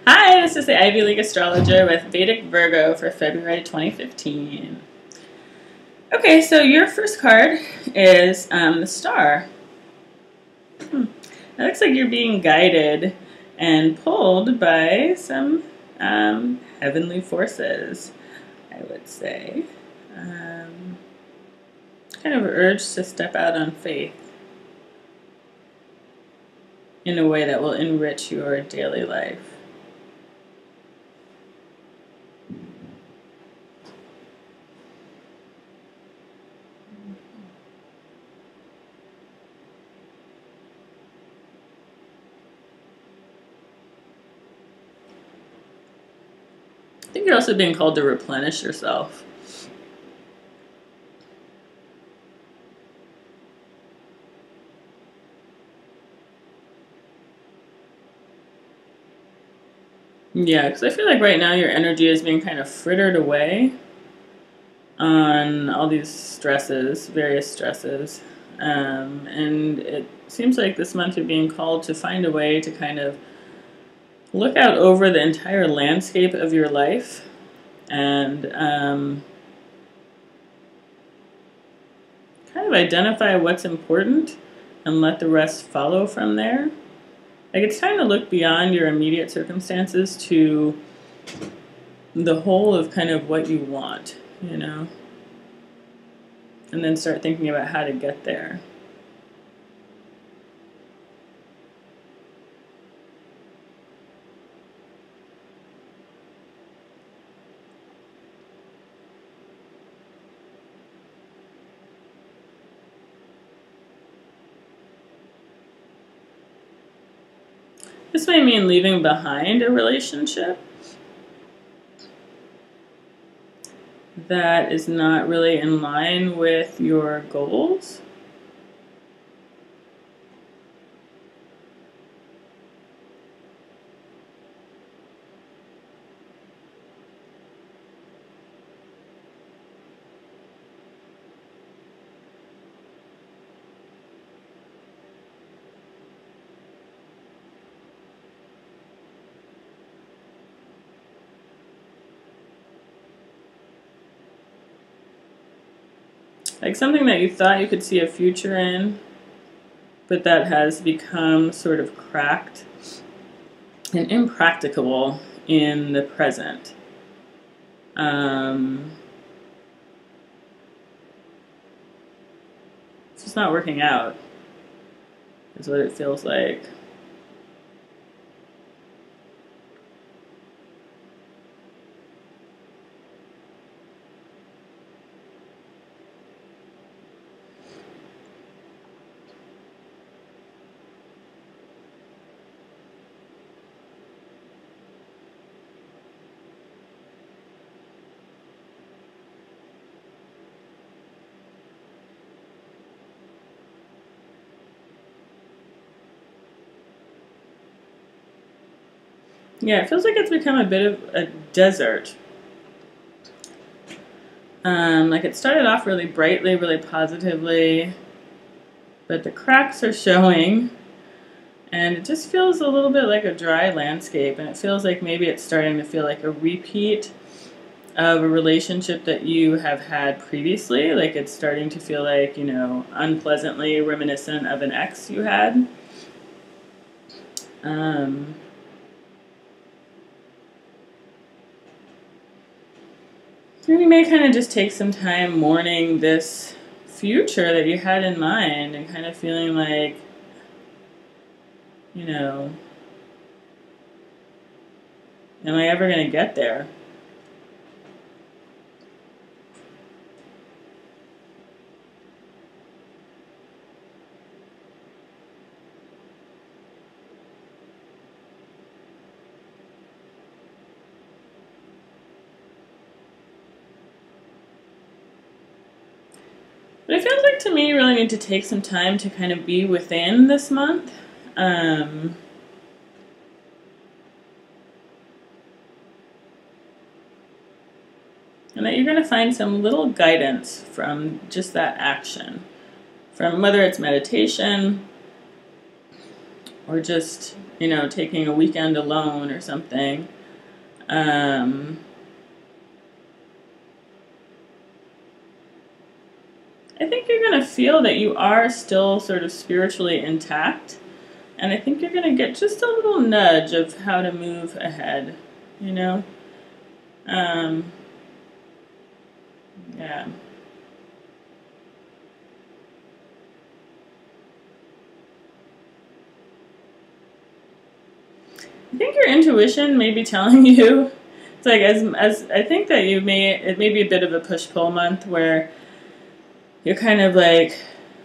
Hi, this is the Ivy League Astrologer with Vedic Virgo for February 2015. Okay, so your first card is the Star. It looks like you're being guided and pulled by some heavenly forces, I would say. Kind of urged to step out on faith in a way that will enrich your daily life. I think you're also being called to replenish yourself. Yeah, because I feel like right now your energy is being kind of frittered away on all these stresses, various stresses. And it seems like this month you're being called to find a way to kind of look out over the entire landscape of your life and kind of identify what's important and let the rest follow from there. Like, it's time to look beyond your immediate circumstances to the whole of kind of what you want, you know? And then start thinking about how to get there. This may mean leaving behind a relationship that is not really in line with your goals. Like something that you thought you could see a future in, but that has become sort of cracked and impracticable in the present. It's just not working out, is what it feels like. Yeah, it feels like it's become a bit of a desert. Like it started off really brightly, really positively, but the cracks are showing, and it just feels a little bit like a dry landscape, and it feels like maybe it's starting to feel like a repeat of a relationship that you have had previously. Like it's starting to feel like, you know, unpleasantly reminiscent of an ex you had. And you may kind of just take some time mourning this future that you had in mind and kind of feeling like, you know, am I ever going to get there? But it feels like to me you really need to take some time to kind of be within this month. And that you're going to find some little guidance from just that action. From whether it's meditation or just you know, taking a weekend alone or something. Um, I think you're going to feel that you are still sort of spiritually intact. And I think you're going to get just a little nudge of how to move ahead, you know? Um, yeah. I think your intuition may be telling you, it's like as I think that it may be a bit of a push-pull month where you're kind of like,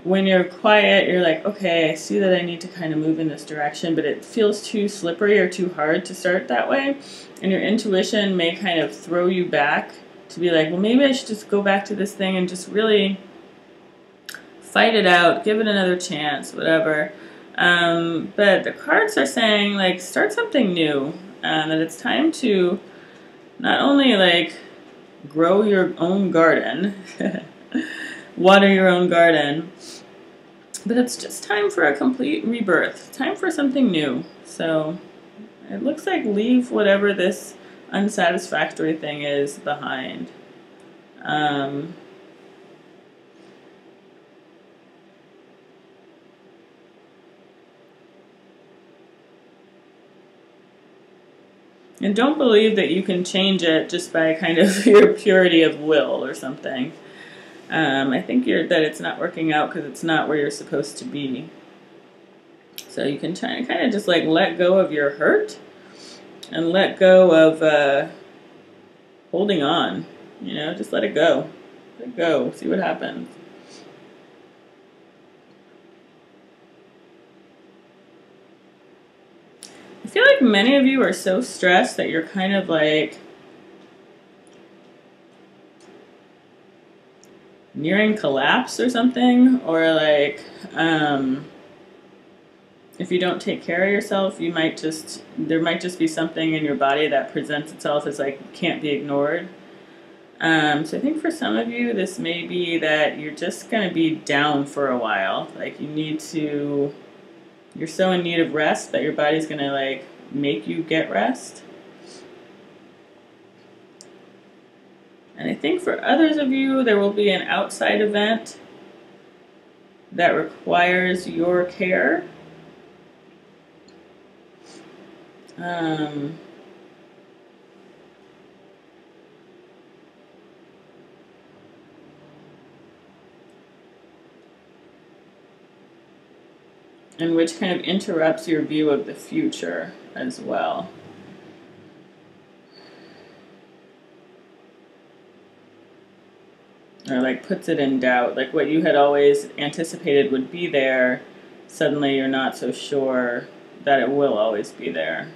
when you're quiet, you're like, okay, I see that I need to kind of move in this direction, but it feels too slippery or too hard to start that way. And your intuition may kind of throw you back to be like, well, maybe I should just go back to this thing and just really fight it out, give it another chance, whatever. But the cards are saying, like, start something new. That it's time to not only, like, grow your own garden, water your own garden, but it's just time for a complete rebirth, time for something new. So it looks like leave whatever this unsatisfactory thing is behind. And don't believe that you can change it just by kind of your purity of will or something. I think that it's not working out because it's not where you're supposed to be. So you can try and kind of just like let go of your hurt and let go of holding on. You know, just let it go. Let it go. See what happens. I feel like many of you are so stressed that you're kind of like nearing collapse or something, or like if you don't take care of yourself, there might just be something in your body that presents itself as like can't be ignored. So I think for some of you, this may be that you're just going to be down for a while. Like you're so in need of rest that your body's going to like make you get rest. And I think for others of you, there will be an outside event that requires your care. And which kind of interrupts your view of the future as well. Or like puts it in doubt. Like what you had always anticipated would be there, suddenly you're not so sure that it will always be there.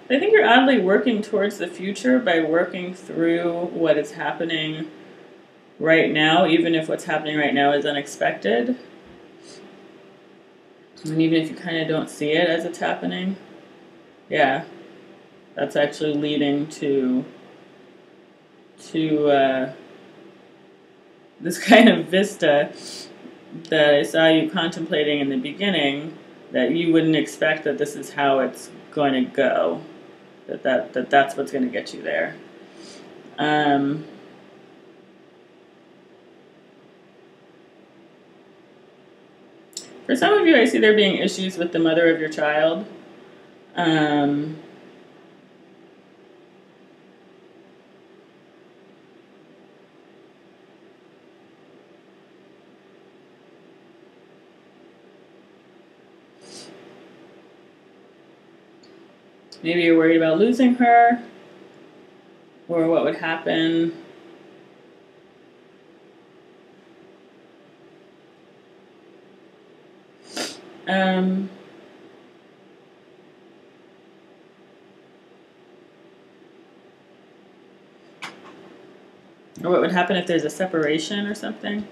I think you're oddly working towards the future by working through what is happening right now, even if what's happening right now is unexpected. And even if you kind of don't see it as it's happening. Yeah, that's actually leading to this kind of vista that I saw you contemplating in the beginning, that you wouldn't expect that this is how it's going to go, that's what's going to get you there. For some of you, I see there being issues with the mother of your child. Maybe you're worried about losing her, or what would happen. Or what would happen if there's a separation or something?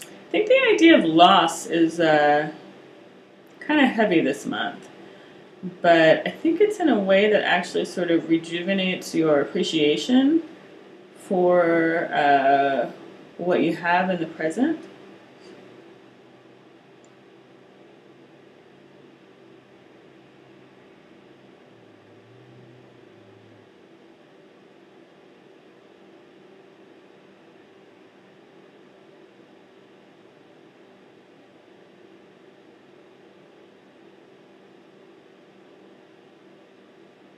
I think the idea of loss is kind of heavy this month. But I think it's in a way that actually sort of rejuvenates your appreciation for what you have in the present.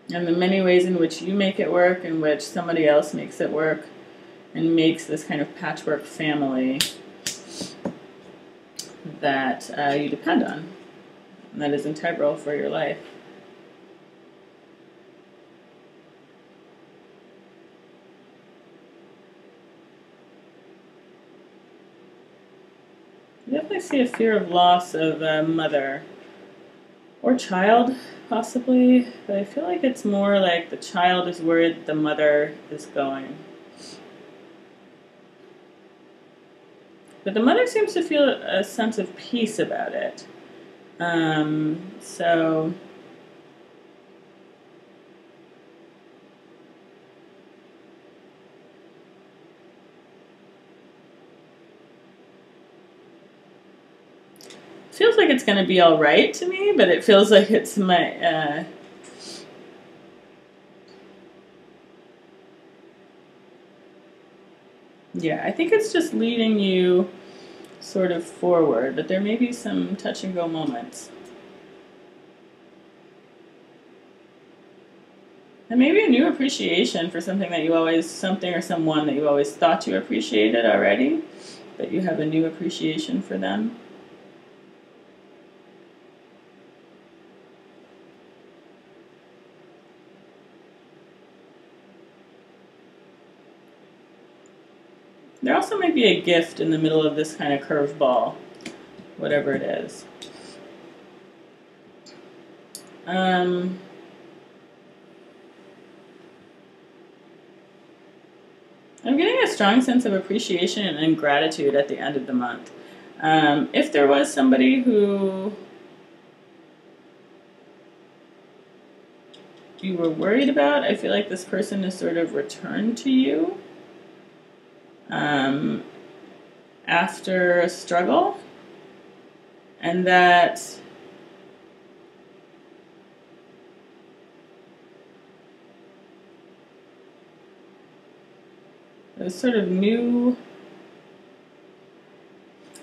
And the many ways in which you make it work, in which somebody else makes it work, and makes this kind of patchwork family that you depend on, and that is integral for your life. You definitely see a fear of loss of a mother or child, possibly, but I feel like it's more like the child is worried the mother is going. But the mother seems to feel a sense of peace about it. So feels like it's going to be all right to me, but it feels like it's my yeah, I think it's just leading you sort of forward, but there may be some touch and go moments. And maybe a new appreciation for something that you always, something or someone that you always thought you appreciated already, but you have a new appreciation for them. There also might be a gift in the middle of this kind of curveball, whatever it is. I'm getting a strong sense of appreciation and gratitude at the end of the month. If there was somebody who you were worried about, I feel like this person is sort of returned to you after a struggle, and that there's sort of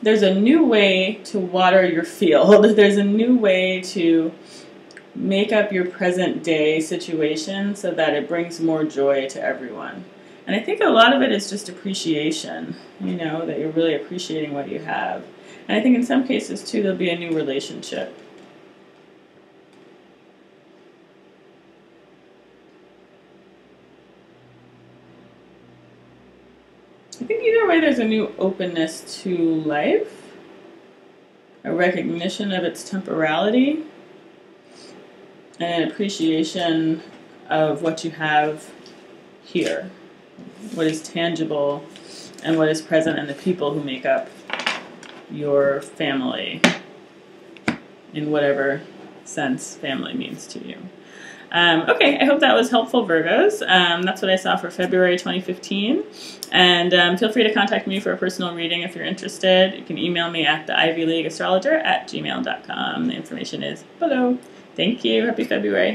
there's a new way to water your field. There's a new way to make up your present day situation so that it brings more joy to everyone. And I think a lot of it is just appreciation, you know, that you're really appreciating what you have. And I think in some cases, too, there'll be a new relationship. I think either way, there's a new openness to life, a recognition of its temporality, and an appreciation of what you have here, what is tangible and what is present, and the people who make up your family, in whatever sense family means to you. Okay, I hope that was helpful, Virgos. That's what I saw for February 2015. And feel free to contact me for a personal reading if you're interested. You can email me at theivyleagueastrologer@gmail.com. The information is below. Thank you. Happy February.